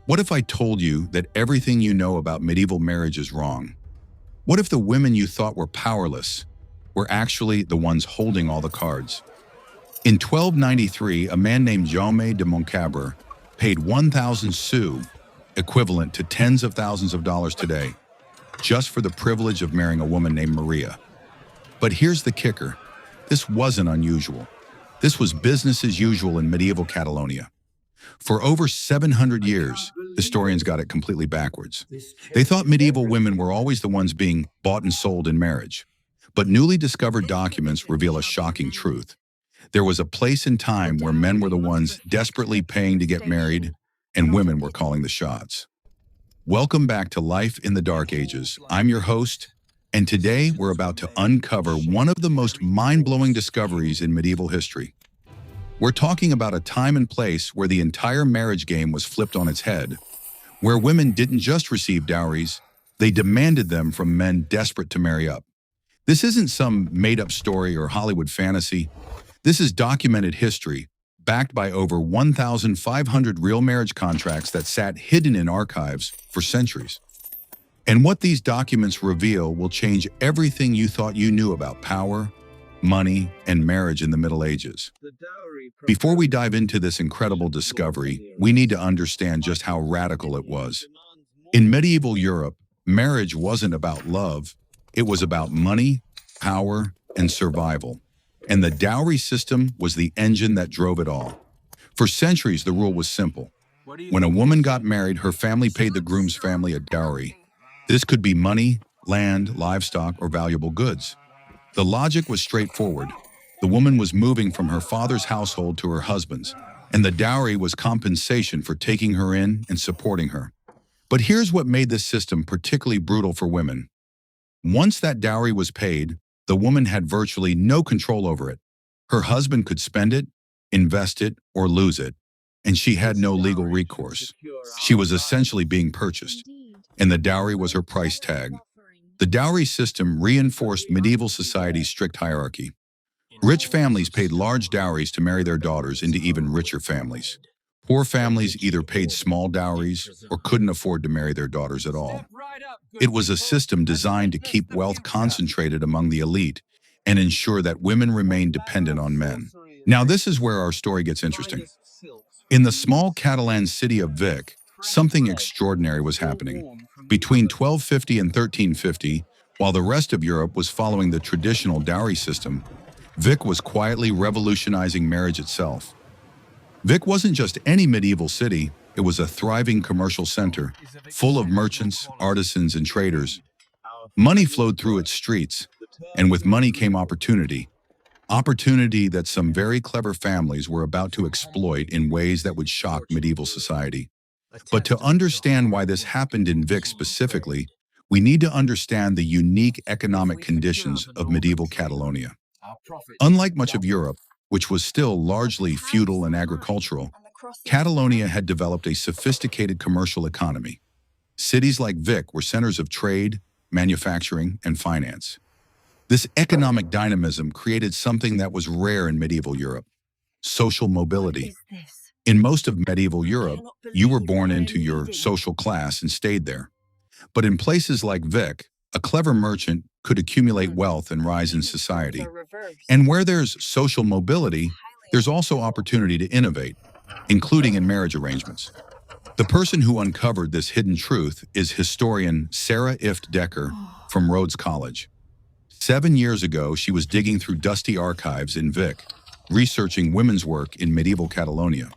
What if I told you that everything you know about medieval marriage is wrong? What if the women you thought were powerless were actually the ones holding all the cards? In 1293, a man named Jaume de Montcaber paid 1,000 sous, equivalent to tens of thousands of dollars today, just for the privilege of marrying a woman named Maria. But here's the kicker. This wasn't unusual. This was business as usual in medieval Catalonia. For over 700 years, historians got it completely backwards. They thought medieval women were always the ones being bought and sold in marriage. But newly discovered documents reveal a shocking truth. There was a place and time where men were the ones desperately paying to get married, and women were calling the shots. Welcome back to Life in the Dark Ages. I'm your host, and today we're about to uncover one of the most mind-blowing discoveries in medieval history. We're talking about a time and place where the entire marriage game was flipped on its head, where women didn't just receive dowries, they demanded them from men desperate to marry up. This isn't some made-up story or Hollywood fantasy. This is documented history, backed by over 1,500 real marriage contracts that sat hidden in archives for centuries. And what these documents reveal will change everything you thought you knew about power, money, and marriage in the Middle Ages. Before we dive into this incredible discovery, we need to understand just how radical it was. In medieval Europe, marriage wasn't about love, it was about money, power, and survival. And the dowry system was the engine that drove it all. For centuries, the rule was simple. When a woman got married, her family paid the groom's family a dowry. This could be money, land, livestock, or valuable goods. The logic was straightforward. The woman was moving from her father's household to her husband's, and the dowry was compensation for taking her in and supporting her. But here's what made this system particularly brutal for women. Once that dowry was paid, the woman had virtually no control over it. Her husband could spend it, invest it, or lose it, and she had no legal recourse. She was essentially being purchased, and the dowry was her price tag. The dowry system reinforced medieval society's strict hierarchy. Rich families paid large dowries to marry their daughters into even richer families. Poor families either paid small dowries or couldn't afford to marry their daughters at all. It was a system designed to keep wealth concentrated among the elite and ensure that women remained dependent on men. Now, this is where our story gets interesting. In the small Catalan city of Vic, something extraordinary was happening. Between 1250 and 1350, while the rest of Europe was following the traditional dowry system, Vic was quietly revolutionizing marriage itself. Vic wasn't just any medieval city, it was a thriving commercial center, full of merchants, artisans, and traders. Money flowed through its streets, and with money came opportunity. Opportunity that some very clever families were about to exploit in ways that would shock medieval society. But to understand why this happened in Vic specifically, we need to understand the unique economic conditions of medieval Catalonia. Unlike much of Europe, which was still largely feudal and agricultural, Catalonia had developed a sophisticated commercial economy. Cities like Vic were centers of trade, manufacturing, and finance. This economic dynamism created something that was rare in medieval Europe: social mobility. In most of medieval Europe, you were born into your social class and stayed there. But in places like Vic, a clever merchant could accumulate wealth and rise in society. And where there's social mobility, there's also opportunity to innovate, including in marriage arrangements. The person who uncovered this hidden truth is historian Sarah Ifft Decker from Rhodes College. 7 years ago, she was digging through dusty archives in Vic, researching women's work in medieval Catalonia.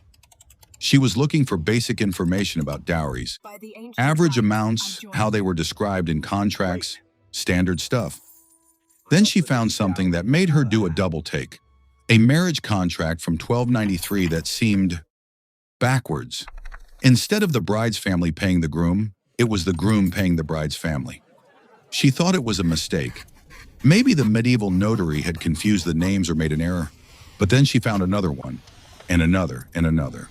She was looking for basic information about dowries, average amounts, how they were described in contracts, standard stuff. Then she found something that made her do a double take: a marriage contract from 1293 that seemed backwards. Instead of the bride's family paying the groom, it was the groom paying the bride's family. She thought it was a mistake. Maybe the medieval notary had confused the names or made an error. But then she found another one, and another, and another.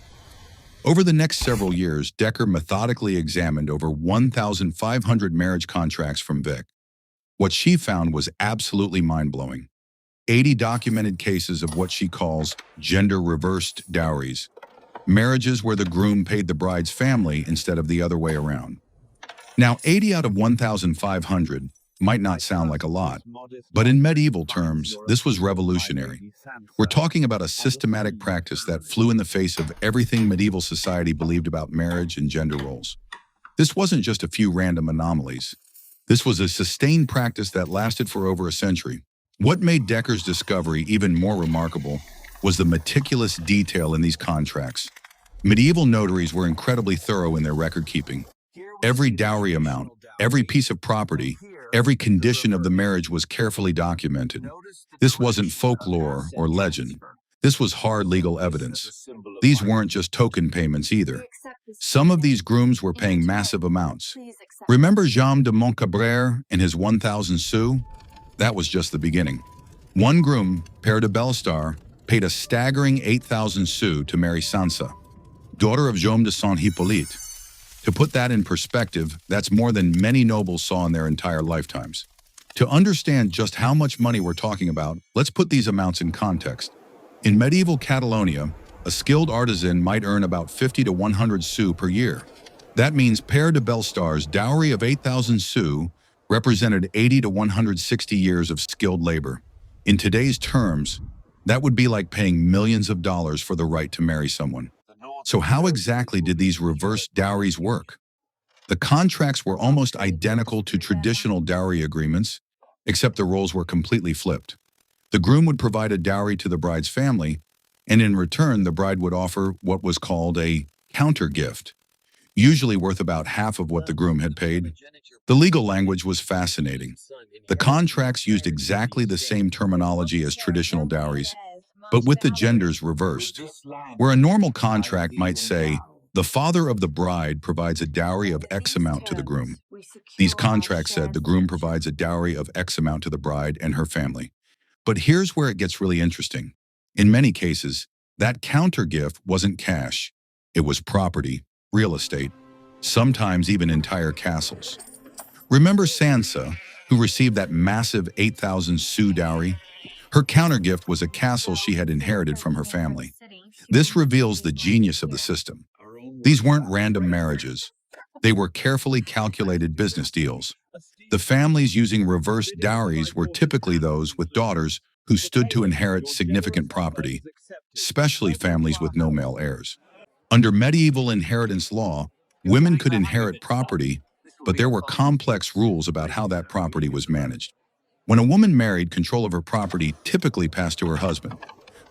Over the next several years, Decker methodically examined over 1,500 marriage contracts from Vic. What she found was absolutely mind-blowing. 80 documented cases of what she calls gender-reversed dowries, marriages where the groom paid the bride's family instead of the other way around. Now, 80 out of 1,500 might not sound like a lot, but in medieval terms, this was revolutionary. We're talking about a systematic practice that flew in the face of everything medieval society believed about marriage and gender roles. This wasn't just a few random anomalies. This was a sustained practice that lasted for over a century. What made Decker's discovery even more remarkable was the meticulous detail in these contracts. Medieval notaries were incredibly thorough in their record keeping. Every dowry amount, every piece of property, every condition of the marriage was carefully documented. This wasn't folklore or legend. This was hard legal evidence. These weren't just token payments either. Some of these grooms were paying massive amounts. Remember Jean de Montcabrère and his 1,000 sous? That was just the beginning. One groom, Père de Belstar, paid a staggering 8,000 sous to marry Sansa, daughter of Jaume de Saint-Hippolyte. To put that in perspective, that's more than many nobles saw in their entire lifetimes. To understand just how much money we're talking about, let's put these amounts in context. In medieval Catalonia, a skilled artisan might earn about 50 to 100 sous per year. That means Père de Belstar's dowry of 8,000 sous represented 80 to 160 years of skilled labor. In today's terms, that would be like paying millions of dollars for the right to marry someone. So how exactly did these reverse dowries work? The contracts were almost identical to traditional dowry agreements, except the roles were completely flipped. The groom would provide a dowry to the bride's family, and in return, the bride would offer what was called a counter gift, usually worth about half of what the groom had paid. The legal language was fascinating. The contracts used exactly the same terminology as traditional dowries, but with the genders reversed. Where a normal contract might say, the father of the bride provides a dowry of X amount to the groom. These contracts said the groom provides a dowry of X amount to the bride and her family. But here's where it gets really interesting. In many cases, that counter gift wasn't cash. It was property, real estate, sometimes even entire castles. Remember Sansa, who received that massive 8,000 sous dowry? Her countergift was a castle she had inherited from her family. This reveals the genius of the system. These weren't random marriages. They were carefully calculated business deals. The families using reverse dowries were typically those with daughters who stood to inherit significant property, especially families with no male heirs. Under medieval inheritance law, women could inherit property, but there were complex rules about how that property was managed. When a woman married, control of her property typically passed to her husband.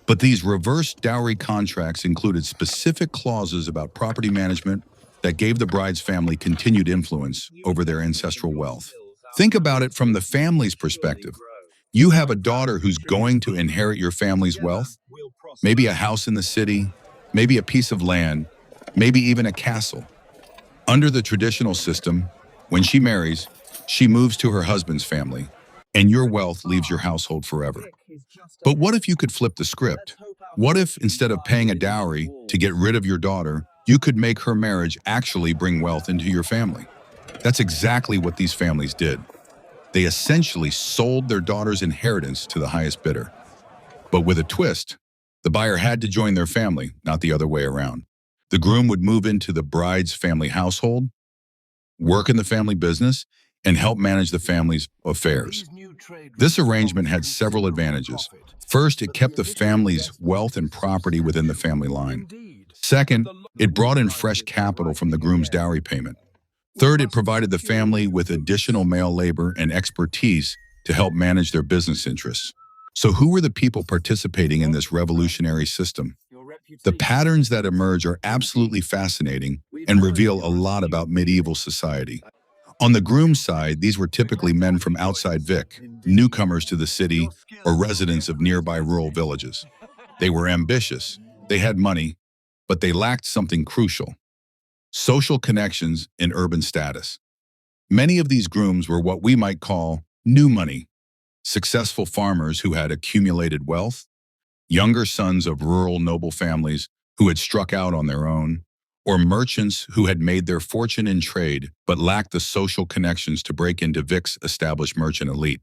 But these reverse dowry contracts included specific clauses about property management that gave the bride's family continued influence over their ancestral wealth. Think about it from the family's perspective. You have a daughter who's going to inherit your family's wealth, maybe a house in the city, maybe a piece of land, maybe even a castle. Under the traditional system, when she marries, she moves to her husband's family, and your wealth leaves your household forever. But what if you could flip the script? What if, instead of paying a dowry to get rid of your daughter, you could make her marriage actually bring wealth into your family? That's exactly what these families did. They essentially sold their daughter's inheritance to the highest bidder. But with a twist, the buyer had to join their family, not the other way around. The groom would move into the bride's family household, work in the family business, and help manage the family's affairs. This arrangement had several advantages. First, it kept the family's wealth and property within the family line. Second, it brought in fresh capital from the groom's dowry payment. Third, it provided the family with additional male labor and expertise to help manage their business interests. So who were the people participating in this revolutionary system? The patterns that emerge are absolutely fascinating and reveal a lot about medieval society. On the groom's side, these were typically men from outside Vic, newcomers to the city, or residents of nearby rural villages. They were ambitious, they had money, but they lacked something crucial: social connections and urban status. Many of these grooms were what we might call new money, successful farmers who had accumulated wealth, younger sons of rural noble families who had struck out on their own, or merchants who had made their fortune in trade but lacked the social connections to break into Vic's established merchant elite.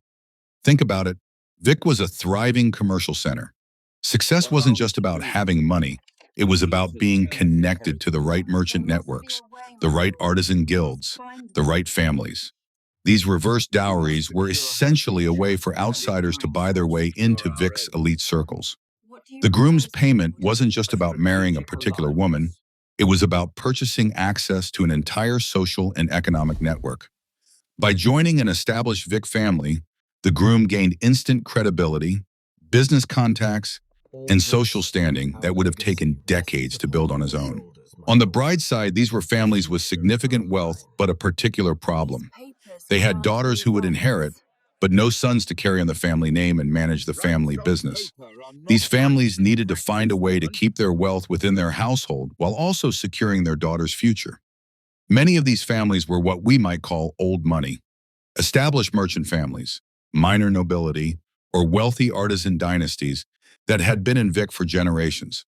Think about it. Vic was a thriving commercial center. Success wasn't just about having money. It was about being connected to the right merchant networks, the right artisan guilds, the right families. These reverse dowries were essentially a way for outsiders to buy their way into Vic's elite circles. The groom's payment wasn't just about marrying a particular woman, it was about purchasing access to an entire social and economic network. By joining an established Vic family, the groom gained instant credibility, business contacts, and social standing that would have taken decades to build on his own. On the bride's side, these were families with significant wealth but a particular problem. They had daughters who would inherit, but no sons to carry on the family name and manage the family business. These families needed to find a way to keep their wealth within their household while also securing their daughter's future. Many of these families were what we might call old money, established merchant families, minor nobility, or wealthy artisan dynasties that had been in Vic for generations.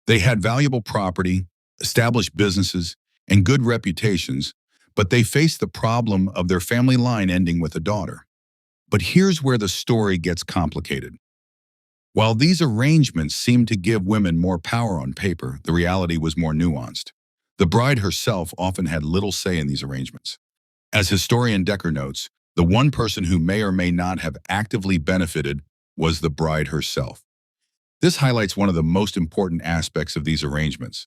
They had valuable property, established businesses, and good reputations, but they faced the problem of their family line ending with a daughter. But here's where the story gets complicated. While these arrangements seemed to give women more power on paper, the reality was more nuanced. The bride herself often had little say in these arrangements. As historian Decker notes, the one person who may or may not have actively benefited was the bride herself. This highlights one of the most important aspects of these arrangements.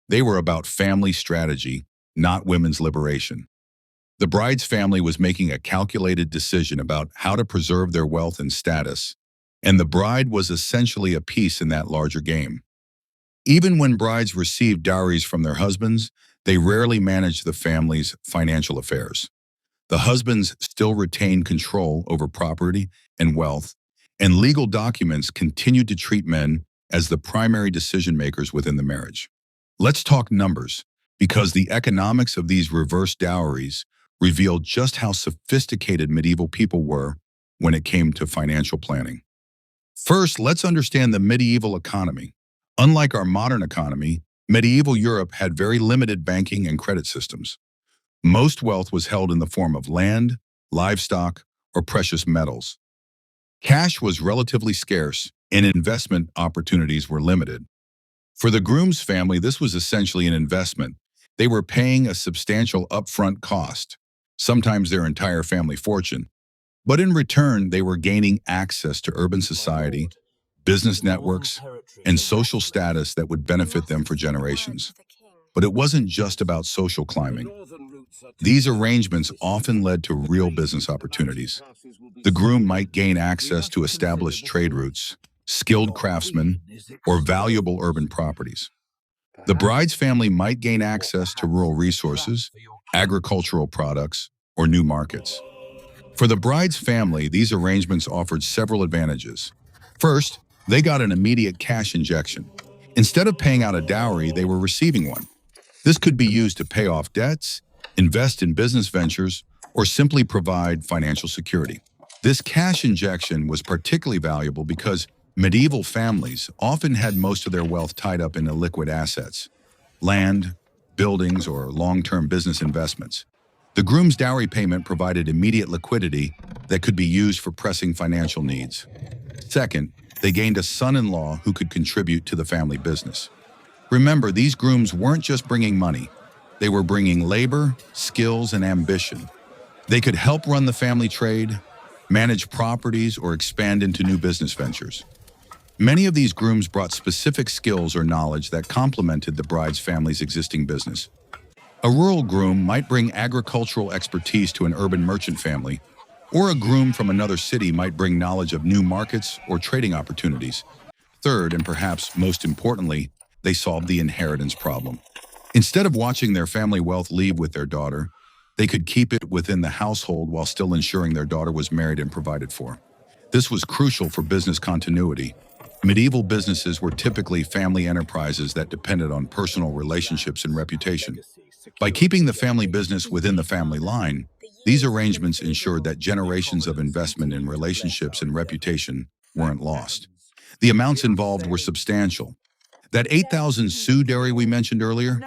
They were about family strategy, not women's liberation. The bride's family was making a calculated decision about how to preserve their wealth and status, and the bride was essentially a piece in that larger game. Even when brides received dowries from their husbands, they rarely managed the family's financial affairs. The husbands still retained control over property and wealth, and legal documents continued to treat men as the primary decision makers within the marriage. Let's talk numbers, because the economics of these reverse dowries revealed just how sophisticated medieval people were when it came to financial planning. First, let's understand the medieval economy. Unlike our modern economy, medieval Europe had very limited banking and credit systems. Most wealth was held in the form of land, livestock, or precious metals. Cash was relatively scarce, and investment opportunities were limited. For the groom's family, this was essentially an investment. They were paying a substantial upfront cost, sometimes their entire family fortune. But in return, they were gaining access to urban society, business networks, and social status that would benefit them for generations. But it wasn't just about social climbing. These arrangements often led to real business opportunities. The groom might gain access to established trade routes, skilled craftsmen, or valuable urban properties. The bride's family might gain access to rural resources, agricultural products, or new markets. For the bride's family, these arrangements offered several advantages. First, they got an immediate cash injection. Instead of paying out a dowry, they were receiving one. This could be used to pay off debts, invest in business ventures, or simply provide financial security. This cash injection was particularly valuable because medieval families often had most of their wealth tied up in illiquid assets, land, buildings, or long-term business investments. The groom's dowry payment provided immediate liquidity that could be used for pressing financial needs. Second, they gained a son-in-law who could contribute to the family business. Remember, these grooms weren't just bringing money. They were bringing labor, skills, and ambition. They could help run the family trade, manage properties, or expand into new business ventures. Many of these grooms brought specific skills or knowledge that complemented the bride's family's existing business. A rural groom might bring agricultural expertise to an urban merchant family, or a groom from another city might bring knowledge of new markets or trading opportunities. Third, and perhaps most importantly, they solved the inheritance problem. Instead of watching their family wealth leave with their daughter, they could keep it within the household while still ensuring their daughter was married and provided for. This was crucial for business continuity. Medieval businesses were typically family enterprises that depended on personal relationships and reputation. By keeping the family business within the family line, these arrangements ensured that generations of investment in relationships and reputation weren't lost. The amounts involved were substantial. That 8,000 sou dowry we mentioned earlier,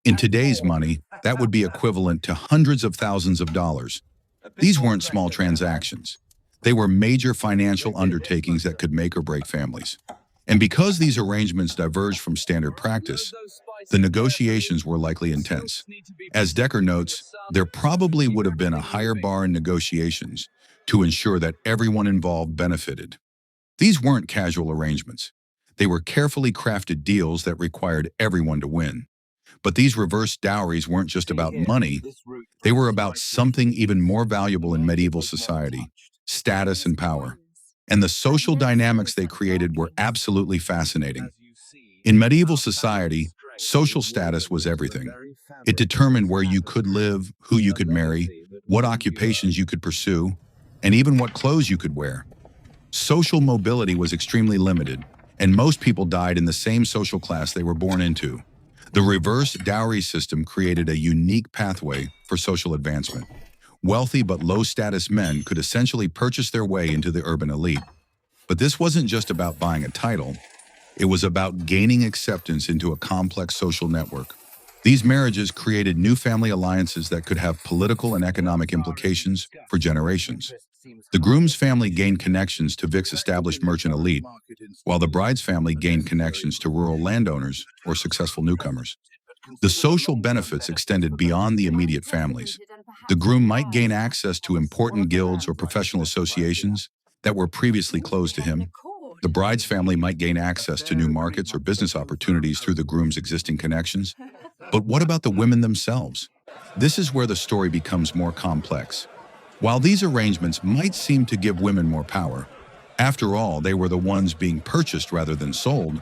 in today's money, that would be equivalent to hundreds of thousands of dollars. These weren't small transactions. They were major financial undertakings that could make or break families. And because these arrangements diverged from standard practice, the negotiations were likely intense. As Decker notes, there probably would have been a higher bar in negotiations to ensure that everyone involved benefited. These weren't casual arrangements. They were carefully crafted deals that required everyone to win. But these reverse dowries weren't just about money, they were about something even more valuable in medieval society: status and power. And the social dynamics they created were absolutely fascinating. In medieval society, social status was everything. It determined where you could live, who you could marry, what occupations you could pursue, and even what clothes you could wear. Social mobility was extremely limited, and most people died in the same social class they were born into. The reverse dowry system created a unique pathway for social advancement. Wealthy but low-status men could essentially purchase their way into the urban elite. But this wasn't just about buying a title. It was about gaining acceptance into a complex social network. These marriages created new family alliances that could have political and economic implications for generations. The groom's family gained connections to Vic's established merchant elite, while the bride's family gained connections to rural landowners or successful newcomers. The social benefits extended beyond the immediate families. The groom might gain access to important guilds or professional associations that were previously closed to him. The bride's family might gain access to new markets or business opportunities through the groom's existing connections. But what about the women themselves? This is where the story becomes more complex. While these arrangements might seem to give women more power, after all, they were the ones being purchased rather than sold,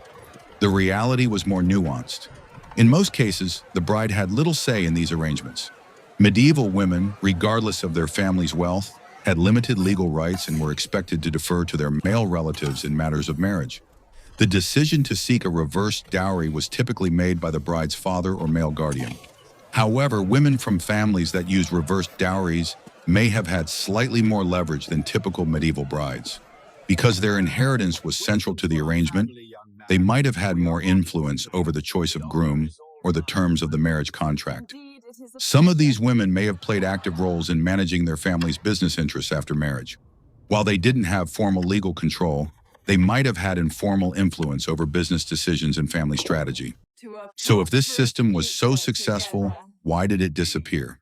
the reality was more nuanced. In most cases, the bride had little say in these arrangements. Medieval women, regardless of their family's wealth, had limited legal rights and were expected to defer to their male relatives in matters of marriage. The decision to seek a reverse dowry was typically made by the bride's father or male guardian. However, women from families that used reverse dowries may have had slightly more leverage than typical medieval brides. Because their inheritance was central to the arrangement, they might have had more influence over the choice of groom or the terms of the marriage contract. Some of these women may have played active roles in managing their family's business interests after marriage. While they didn't have formal legal control, they might have had informal influence over business decisions and family strategy. So if this system was so successful, why did it disappear?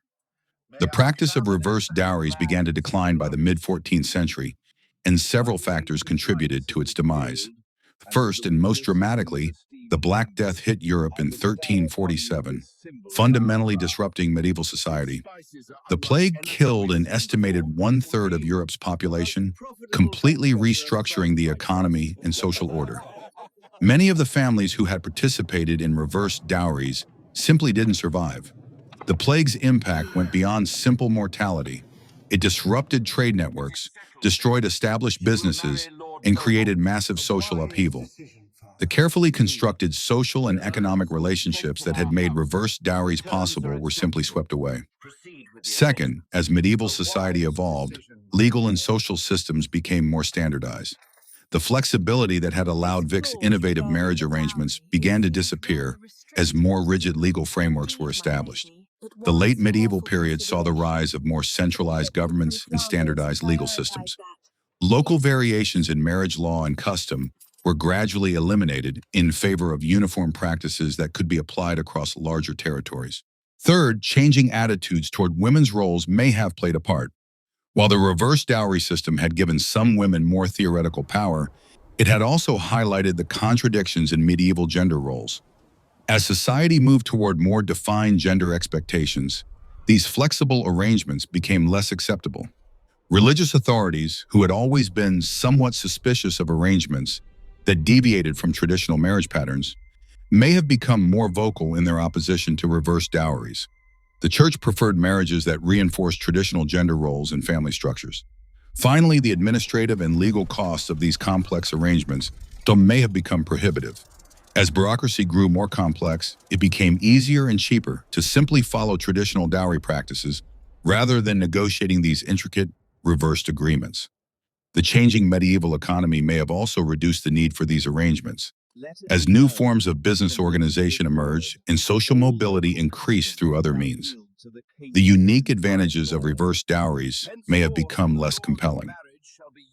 The practice of reverse dowries began to decline by the mid-14th century, and several factors contributed to its demise. First, and most dramatically, the Black Death hit Europe in 1347, fundamentally disrupting medieval society. The plague killed an estimated one-third of Europe's population, completely restructuring the economy and social order. Many of the families who had participated in reverse dowries simply didn't survive. The plague's impact went beyond simple mortality. It disrupted trade networks, destroyed established businesses, and created massive social upheaval. The carefully constructed social and economic relationships that had made reverse dowries possible were simply swept away. Second, as medieval society evolved, legal and social systems became more standardized. The flexibility that had allowed Vic's innovative marriage arrangements began to disappear as more rigid legal frameworks were established. The late medieval period saw the rise of more centralized governments and standardized legal systems. Local variations in marriage law and custom were gradually eliminated in favor of uniform practices that could be applied across larger territories. Third, changing attitudes toward women's roles may have played a part. While the reverse dowry system had given some women more theoretical power, it had also highlighted the contradictions in medieval gender roles. As society moved toward more defined gender expectations, these flexible arrangements became less acceptable. Religious authorities, who had always been somewhat suspicious of arrangements that deviated from traditional marriage patterns, may have become more vocal in their opposition to reverse dowries. The church preferred marriages that reinforced traditional gender roles and family structures. Finally, the administrative and legal costs of these complex arrangements may have become prohibitive. As bureaucracy grew more complex, it became easier and cheaper to simply follow traditional dowry practices rather than negotiating these intricate, reversed agreements. The changing medieval economy may have also reduced the need for these arrangements. As new forms of business organization emerged and social mobility increased through other means, the unique advantages of reverse dowries may have become less compelling.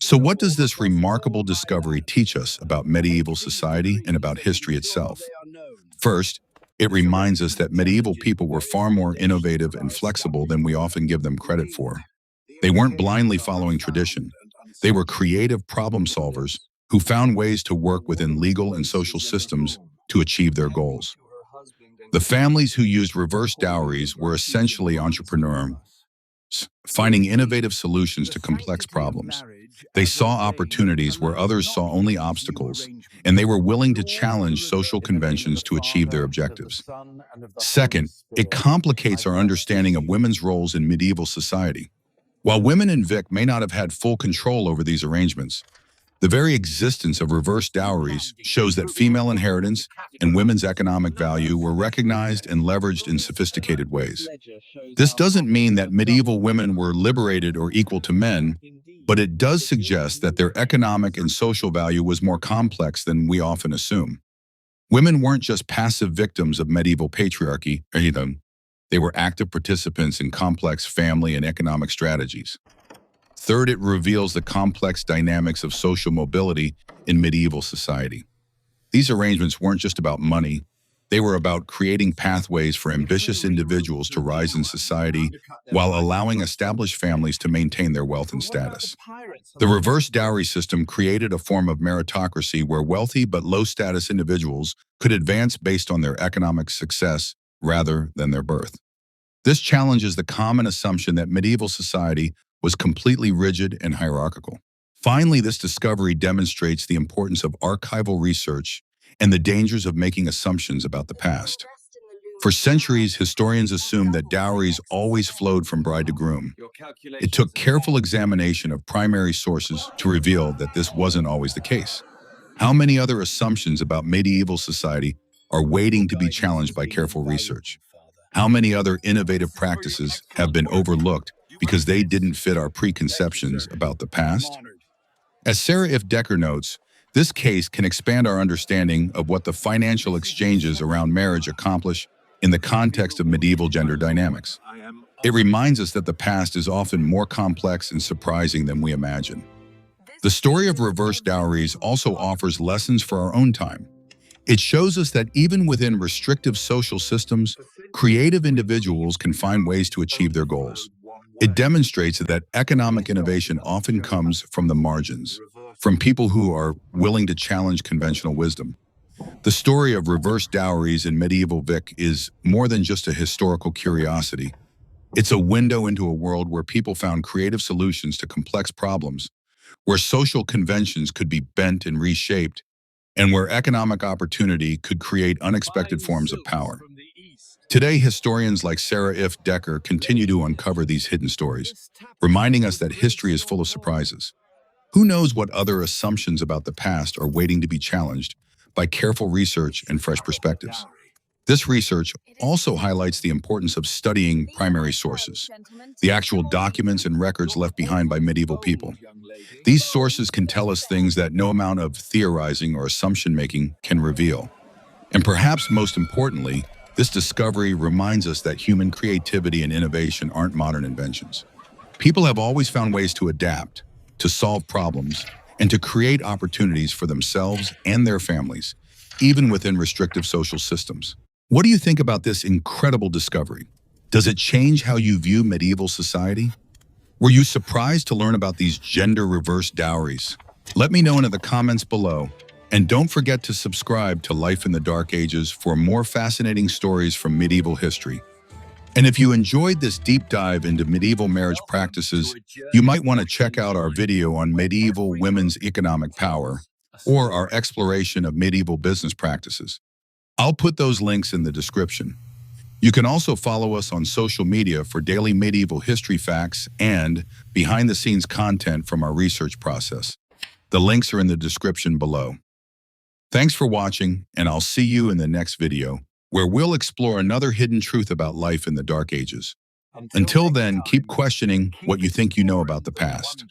So what does this remarkable discovery teach us about medieval society and about history itself? First, it reminds us that medieval people were far more innovative and flexible than we often give them credit for. They weren't blindly following tradition. They were creative problem solvers who found ways to work within legal and social systems to achieve their goals. The families who used reverse dowries were essentially entrepreneurs, finding innovative solutions to complex problems. They saw opportunities where others saw only obstacles, and they were willing to challenge social conventions to achieve their objectives. Second, it complicates our understanding of women's roles in medieval society. While women in Vic may not have had full control over these arrangements, the very existence of reverse dowries shows that female inheritance and women's economic value were recognized and leveraged in sophisticated ways. This doesn't mean that medieval women were liberated or equal to men, but it does suggest that their economic and social value was more complex than we often assume. Women weren't just passive victims of medieval patriarchy either. They were active participants in complex family and economic strategies. Third, it reveals the complex dynamics of social mobility in medieval society. These arrangements weren't just about money. They were about creating pathways for ambitious individuals to rise in society while allowing established families to maintain their wealth and status. The reverse dowry system created a form of meritocracy where wealthy but low-status individuals could advance based on their economic success rather than their birth. This challenges the common assumption that medieval society was completely rigid and hierarchical. Finally, this discovery demonstrates the importance of archival research and the dangers of making assumptions about the past. For centuries, historians assumed that dowries always flowed from bride to groom. It took careful examination of primary sources to reveal that this wasn't always the case. How many other assumptions about medieval society are waiting to be challenged by careful research? How many other innovative practices have been overlooked because they didn't fit our preconceptions about the past? As Sarah Ifft Decker notes, this case can expand our understanding of what the financial exchanges around marriage accomplish in the context of medieval gender dynamics. It reminds us that the past is often more complex and surprising than we imagine. The story of reverse dowries also offers lessons for our own time. It shows us that even within restrictive social systems, creative individuals can find ways to achieve their goals. It demonstrates that economic innovation often comes from the margins, from people who are willing to challenge conventional wisdom. The story of reverse dowries in medieval Vic is more than just a historical curiosity. It's a window into a world where people found creative solutions to complex problems, where social conventions could be bent and reshaped, and where economic opportunity could create unexpected forms of power. Today, historians like Sarah Ifft Decker continue to uncover these hidden stories, reminding us that history is full of surprises. Who knows what other assumptions about the past are waiting to be challenged by careful research and fresh perspectives? This research also highlights the importance of studying primary sources, the actual documents and records left behind by medieval people. These sources can tell us things that no amount of theorizing or assumption-making can reveal. And perhaps most importantly, this discovery reminds us that human creativity and innovation aren't modern inventions. People have always found ways to adapt, to solve problems, and to create opportunities for themselves and their families, even within restrictive social systems. What do you think about this incredible discovery? Does it change how you view medieval society? Were you surprised to learn about these gender-reverse dowries? Let me know in the comments below. And don't forget to subscribe to Life in the Dark Ages for more fascinating stories from medieval history. And if you enjoyed this deep dive into medieval marriage practices, you might want to check out our video on medieval women's economic power or our exploration of medieval business practices. I'll put those links in the description. You can also follow us on social media for daily medieval history facts and behind-the-scenes content from our research process. The links are in the description below. Thanks for watching, and I'll see you in the next video, where we'll explore another hidden truth about life in the Dark Ages. Until then, keep questioning what you think you know about the past.